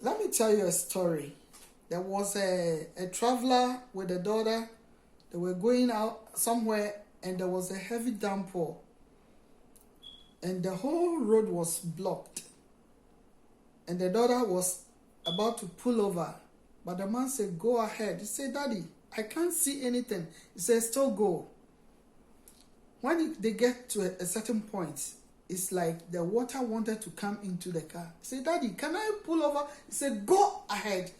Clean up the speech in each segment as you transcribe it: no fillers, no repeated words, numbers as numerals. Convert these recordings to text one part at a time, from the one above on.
Let me tell you a story. There was a traveler with a daughter. They were going out somewhere and there was a heavy downpour. And the whole road was blocked. And the daughter was about to pull over. But the man said, go ahead. He said, Daddy, I can't see anything. He said, still go. When they get to a certain point, it's like the water wanted to come into the car. He said, Daddy, can I pull over? He said, go ahead.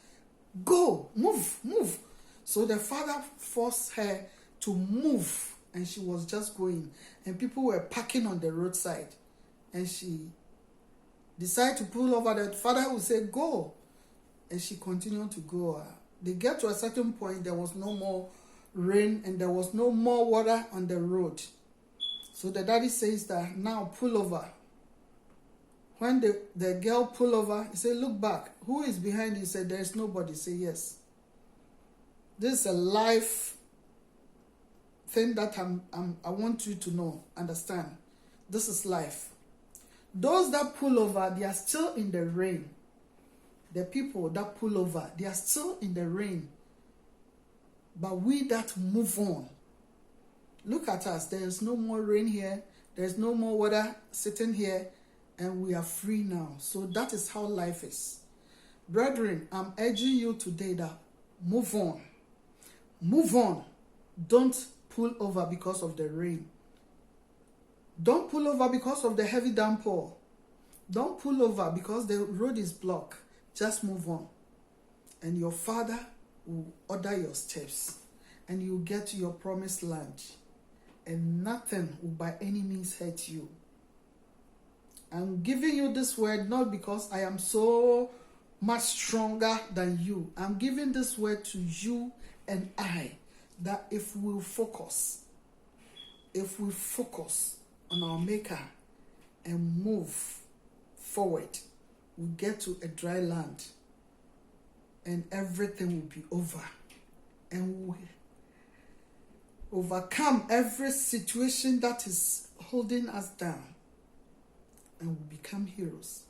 Go. Move. Move. So the father forced her to move. And she was just going. And people were parking on the roadside. And she decided to pull over. The father would say, go. And she continued to go. They get to a certain point, there was no more rain and there was no more water on the road. So the daddy says that, now pull over. When the girl pull over, he said, look back. Who is behind you? He said, there is nobody. He said, yes. This is a life thing that I want you to know, understand. This is life. Those that pull over, they are still in the rain. The people that pull over, they are still in the rain. But we that move on, look at us. There is no more rain here. There is no more water sitting here. And we are free now. So that is how life is. Brethren, I'm urging you today that move on. Move on. Don't pull over because of the rain. Don't pull over because of the heavy downpour. Don't pull over because the road is blocked. Just move on. And your Father will order your steps. And you'll get to your promised land. And nothing will by any means hurt you. I'm giving you this word not because I am so much stronger than you. I'm giving this word to you and I, that if we focus on our Maker and move forward, we get to a dry land and everything will be over. And we overcome every situation that is holding us down. And we become heroes.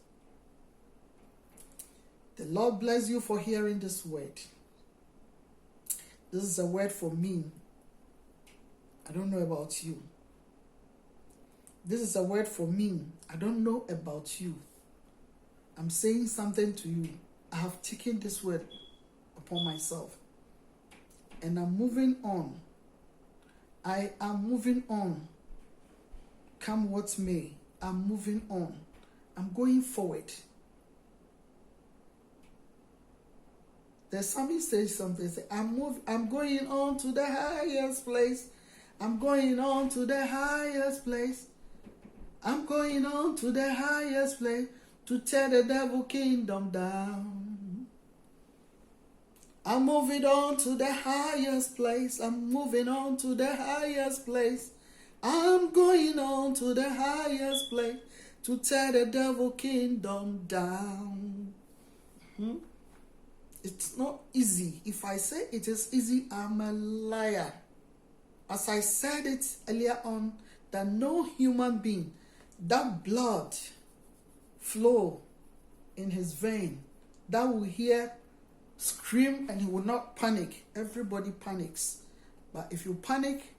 The Lord bless you for hearing this word. This is a word for me. I don't know about you. This is a word for me. I don't know about you. I'm saying something to you. I have taken this word upon myself. And I'm moving on. I am moving on. Come what may. I'm moving on. I'm going forward. The psalmist says something. Say, I'm going on to the highest place. I'm going on to the highest place. I'm going on to the highest place to tear the devil kingdom down. I'm moving on to the highest place. I'm moving on to the highest place. I'm going on to the highest place to tear the devil kingdom down. It's not easy. If I say it is easy, I'm a liar. As I said it earlier on, that no human being, that blood flow in his vein, that will hear scream and he will not panic. Everybody panics. But if you panic,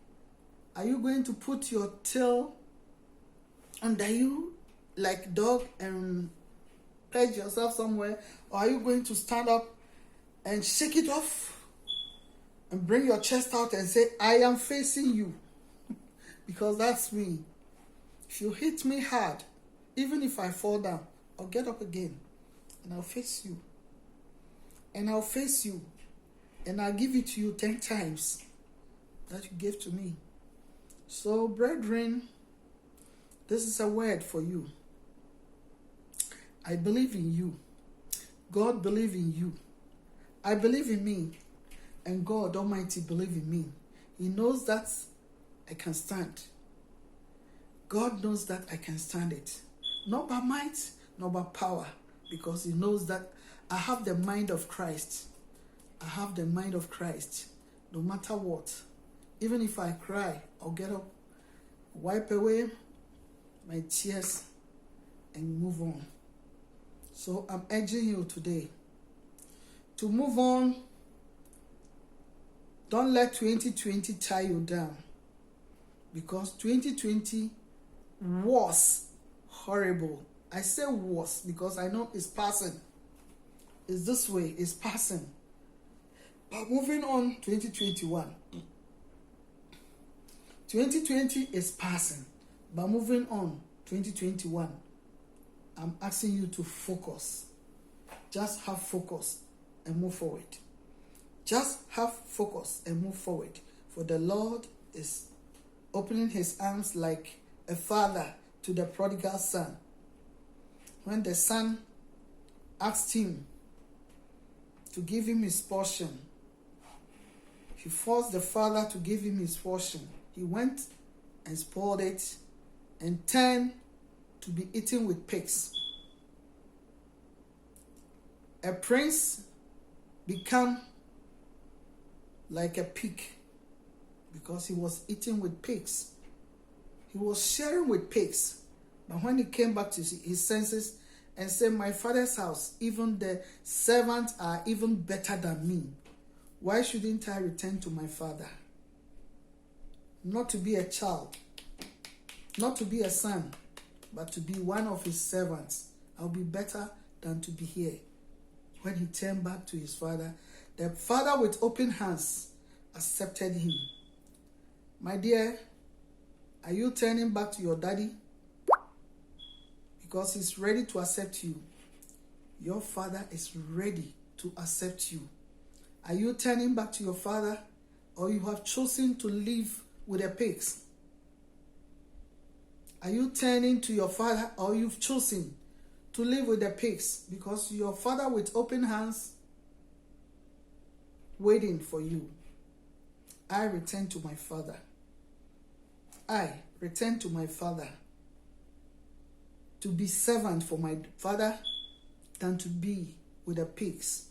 are you going to put your tail under you like dog and pledge yourself somewhere? Or are you going to stand up and shake it off and bring your chest out and say, I am facing you? Because that's me. If you hit me hard, even if I fall down, I'll get up again and I'll face you. And I'll face you. And I'll give it to you 10 times that you gave to me. So, brethren, this is a word for you. I believe in you. God believe in you. I believe in me. And God Almighty believe in me. He knows that I can stand. God knows that I can stand it. Not by might, not by power. Because He knows that I have the mind of Christ. I have the mind of Christ. No matter what. Even if I cry, I'll get up, wipe away my tears, and move on. So I'm urging you today, to move on. Don't let 2020 tie you down, because 2020 was horrible. I say was because I know it's passing. It's this way, it's passing. But moving on, 2021. 2020 is passing, but moving on, 2021. I'm asking you to focus. Just have focus and move forward. Just have focus and move forward. For the Lord is opening his arms like a father to the prodigal son. When the son asked him to give him his portion, he forced the father to give him his portion. He went and spoiled it and turned to be eaten with pigs. A prince became like a pig because he was eating with pigs. He was sharing with pigs. But when he came back to his senses and said, my father's house, even the servants are even better than me. Why shouldn't I return to my father? Not to be a child, not to be a son, but to be one of his servants. I'll be better than to be here. When he turned back to his father, the father with open hands accepted him. My dear, are you turning back to your daddy? Because he's ready to accept you. Your father is ready to accept you. Are you turning back to your father, or you have chosen to live with the pigs? Are you turning to your father, or you've chosen to live with the pigs? Because your father with open hands waiting for you. I return to my father. I return to my father to be servant for my father than to be with the pigs.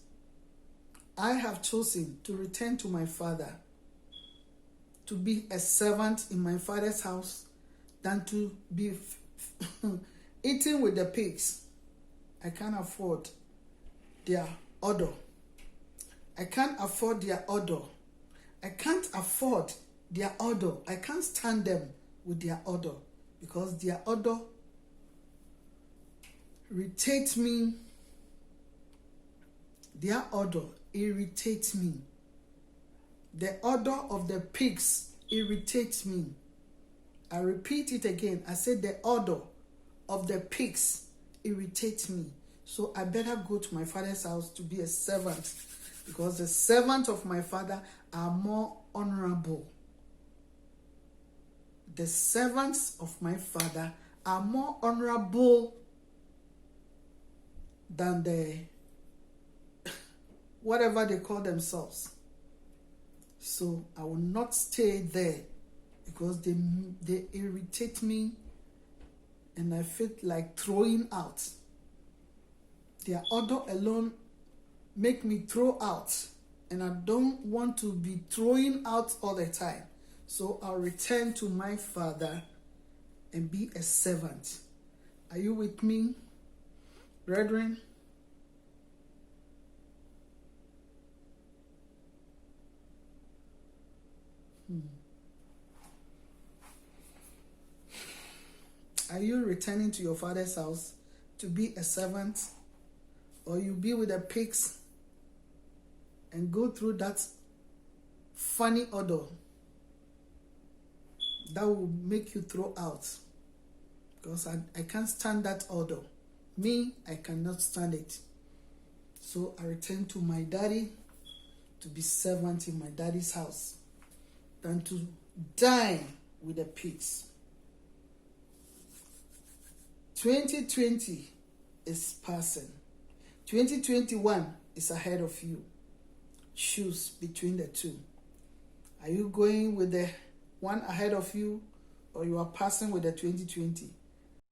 I have chosen to return to my father, to be a servant in my father's house than to be eating with the pigs. I can't afford their odor. I can't afford their odor. I can't afford their odor. I can't stand them with their odor, because their odor irritates me. Their odor irritates me. The odor of the pigs irritates me. I repeat it again. I said the odor of the pigs irritates me. So I better go to my father's house to be a servant, because the servants of my father are more honorable. The servants of my father are more honorable than the whatever they call themselves. So I will not stay there, because they irritate me and I feel like throwing out. Their odor alone make me throw out, and I don't want to be throwing out all the time. So I'll return to my father and be a servant. Are you with me, brethren? Are you returning to your father's house to be a servant, or you be with the pigs and go through that funny odor that will make you throw out? Because I can't stand that odor. Me, I cannot stand it. So I return to my daddy to be servant in my daddy's house than to dine with the pigs. 2020 is passing. 2021 is ahead of you. Choose between the two. Are you going with the one ahead of you, or you are passing with the 2020?